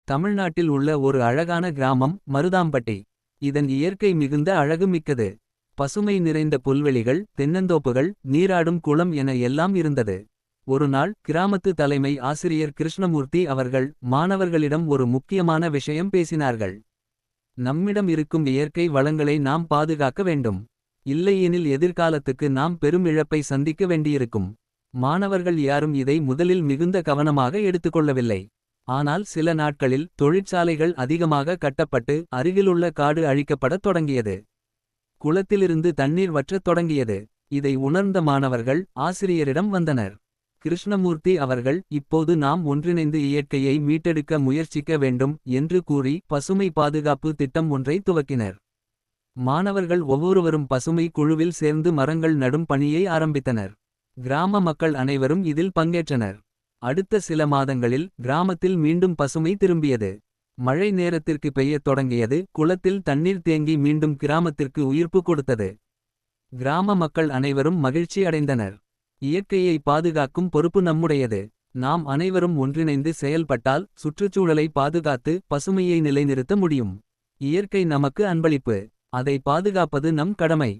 தமிழ்நாட்டில் உள்ள ஒரு அழகான கிராமம் மருதாம்பட்டி. இதன் இயற்கை மிகுந்த அழகு மிக்கது. பசுமை நிறைந்த புல்வெளிகள், தென்னந்தோப்புகள், நீராடும் குளம் என எல்லாம் இருந்தது. ஒருநாள் கிராமத்து தலைமை ஆசிரியர் கிருஷ்ணமூர்த்தி அவர்கள் மாணவர்களிடம் ஒரு முக்கியமான விஷயம் பேசினார்கள். நம்மிடம் இருக்கும் இயற்கை வளங்களை நாம் பாதுகாக்க வேண்டும். இல்லையெனில் எதிர்காலத்துக்கு நாம் பெரும் இழப்பை சந்திக்க வேண்டியிருக்கும். மாணவர்கள் யாரும் இதை முதலில் மிகுந்த கவனமாக எடுத்துக்கொள்ளவில்லை. ஆனால் சில நாட்களில் தொழிற்சாலைகள் அதிகமாக கட்டப்பட்டு அருகிலுள்ள காடு அழிக்கப்படத் தொடங்கியது. குளத்திலிருந்து தண்ணீர் வற்றத் தொடங்கியது. இதை உணர்ந்த மாணவர்கள் ஆசிரியரிடம் வந்தனர். கிருஷ்ணமூர்த்தி அவர்கள், இப்போது நாம் ஒன்றிணைந்து இயற்கையை மீட்டெடுக்க முயற்சிக்க வேண்டும் என்று கூறி பசுமை பாதுகாப்பு திட்டம் ஒன்றை துவக்கினர். மாணவர்கள் ஒவ்வொருவரும் பசுமை குழுவில் சேர்ந்து மரங்கள் நடும் பணியை ஆரம்பித்தனர். கிராம மக்கள் அனைவரும் இதில் பங்கேற்றனர். அடுத்த சில மாதங்களில் கிராமத்தில் மீண்டும் பசுமை திரும்பியது. மழை நேரத்திற்கு பெய்யத் தொடங்கியது. குளத்தில் தண்ணீர் தேங்கி மீண்டும் கிராமத்திற்கு உயிர்ப்பு கொடுத்தது. கிராம மக்கள் அனைவரும் மகிழ்ச்சி அடைந்தனர். இயற்கையை பாதுகாக்கும் பொறுப்பு நம்முடையது. நாம் அனைவரும் ஒன்றிணைந்து செயல்பட்டால் சுற்றுச்சூழலை பாதுகாத்து பசுமையை நிலைநிறுத்த முடியும். இயற்கை நமக்கு அன்பளிப்பு. அதை பாதுகாப்பது நம் கடமை.